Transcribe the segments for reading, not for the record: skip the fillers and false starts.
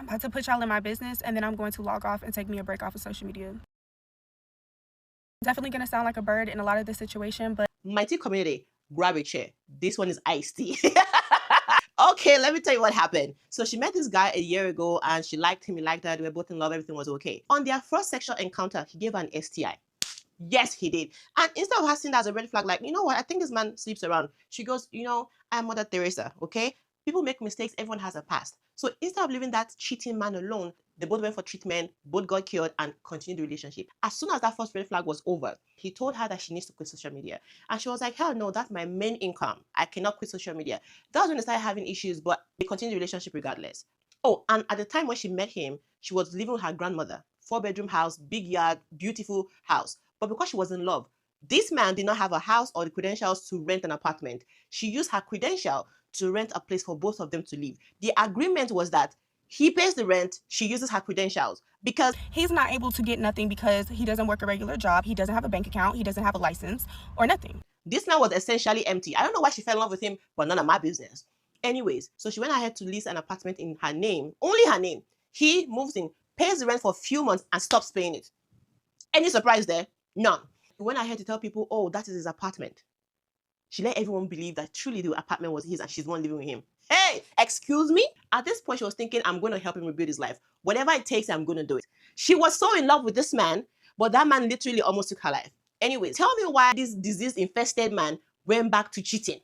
I'm about to put y'all in my business, and then I'm going to log off and take me a break off of social media. Definitely gonna sound like a bird in a lot of this situation, but my tea community, grab a chair. This one is iced tea. Okay, let me tell you what happened. So she met this guy a year ago and she liked him, he liked her, they were both in love, everything was okay. On their first sexual encounter, he gave her an STI. Yes, he did. And instead of her seeing that as a red flag, like, you know what, I think this man sleeps around. She goes, you know, I'm Mother Teresa, okay? People make mistakes, everyone has a past. So instead of leaving that cheating man alone, they both went for treatment, both got cured, and continued the relationship. As soon as that first red flag was over, he told her that she needs to quit social media. And she was like, hell no, that's my main income. I cannot quit social media. That was when they started having issues, but they continued the relationship regardless. Oh, and at the time when she met him, she was living with her grandmother. 4-bedroom house, big yard, beautiful house. But because she was in love, this man did not have a house or the credentials to rent an apartment. She used her credential to rent a place for both of them to live. The agreement was that he pays the rent, she uses her credentials, because he's not able to get nothing because he doesn't work a regular job, he doesn't have a bank account, he doesn't have a license, or nothing. This man was essentially empty. I don't know why she fell in love with him, but none of my business. Anyways, so she went ahead to lease an apartment in her name, only her name. He moves in, pays the rent for a few months, and stops paying it. Any surprise there? None. He went ahead to tell people, oh, that is his apartment. She let everyone believe that truly the apartment was his and she's the one living with him. Hey, excuse me? At this point, she was thinking, I'm going to help him rebuild his life. Whatever it takes, I'm going to do it. She was so in love with this man, but that man literally almost took her life. Anyways, tell me why this disease-infested man went back to cheating.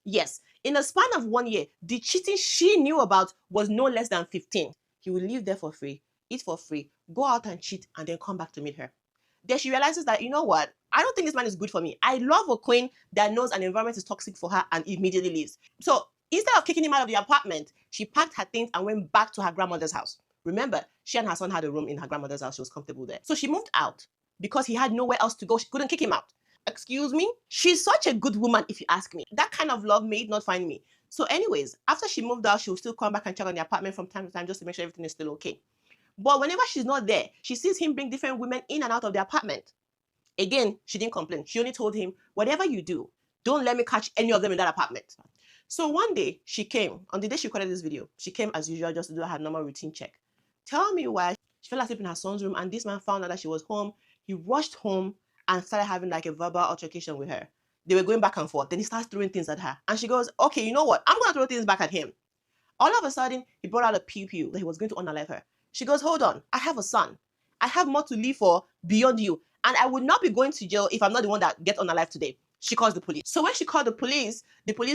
Yes, in a span of 1 year, the cheating she knew about was no less than 15. He will live there for free, eat for free, go out and cheat, and then come back to meet her. Then she realizes that, you know what, I don't think this man is good for me. I love a queen that knows an environment is toxic for her and immediately leaves. So instead of kicking him out of the apartment, she packed her things and went back to her grandmother's house. Remember, she and her son had a room in her grandmother's house. She was comfortable there. So she moved out because he had nowhere else to go. She couldn't kick him out. Excuse me? She's such a good woman, if you ask me. That kind of love made not find me. So anyways, after she moved out, she would still come back and check on the apartment from time to time just to make sure everything is still okay. But whenever she's not there, she sees him bring different women in and out of the apartment. Again, she didn't complain. She only told him, whatever you do, don't let me catch any of them in that apartment. So one day, she came. On the day she recorded this video, she came as usual just to do her normal routine check. Tell me why she fell asleep in her son's room and this man found out that she was home. He rushed home and started having like a verbal altercation with her. They were going back and forth. Then he starts throwing things at her. And she goes, okay, you know what? I'm going to throw things back at him. All of a sudden, he brought out a pew that he was going to unalive her. She goes, hold on, I have a son. I have more to live for beyond you. And I would not be going to jail if I'm not the one that gets unalive today. She calls the police. So when she called the police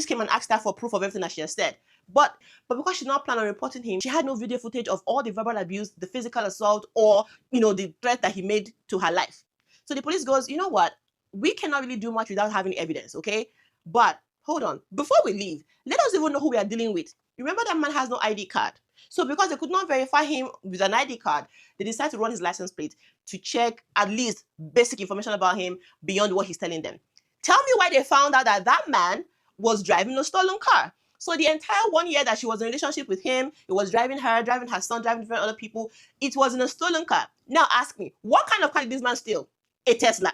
came and asked her for proof of everything that she has said. But because she did not plan on reporting him, she had no video footage of all the verbal abuse, the physical assault, or, the threat that he made to her life. So the police goes, you know what? We cannot really do much without having evidence, okay? But hold on, before we leave, let us even know who we are dealing with. Remember that man has no ID card. So because they could not verify him with an ID card, they decided to run his license plate to check at least basic information about him beyond what he's telling them. Tell me why they found out that that man was driving a stolen car. So the entire 1 year that she was in a relationship with him, he was driving her son, driving different other people. It was in a stolen car. Now ask me, what kind of car did this man steal? A Tesla.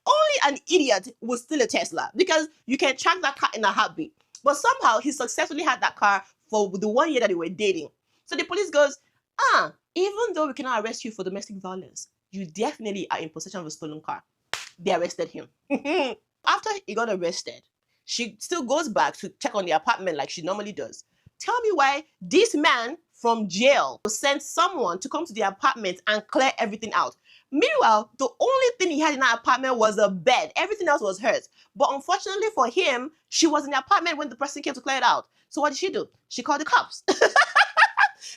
Only an idiot would steal a Tesla because you can track that car in a heartbeat. But somehow he successfully had that car for the 1 year that they were dating. So the police goes, even though we cannot arrest you for domestic violence, you definitely are in possession of a stolen car. They arrested him. After he got arrested, she still goes back to check on the apartment like she normally does. Tell me why this man from jail sent someone to come to the apartment and clear everything out. Meanwhile, the only thing he had in that apartment was a bed. Everything else was hers. But unfortunately for him, she was in the apartment when the person came to clear it out. So what did she do? She called the cops.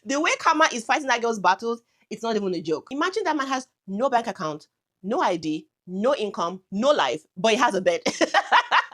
The way Karma is fighting that girl's battles, it's not even a joke. Imagine that man has no bank account, no ID, no income, no life, but he has a bed.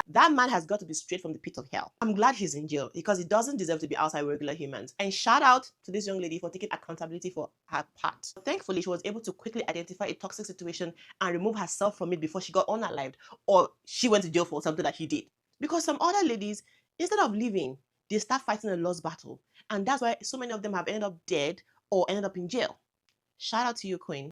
That man has got to be straight from the pit of hell. I'm glad he's in jail because he doesn't deserve to be outside with regular humans. And shout out to this young lady for taking accountability for her part. Thankfully, she was able to quickly identify a toxic situation and remove herself from it before she got unalived or she went to jail for something that he did. Because some other ladies, instead of leaving, they start fighting a lost battle. And that's why so many of them have ended up dead or ended up in jail. Shout out to you, Queen.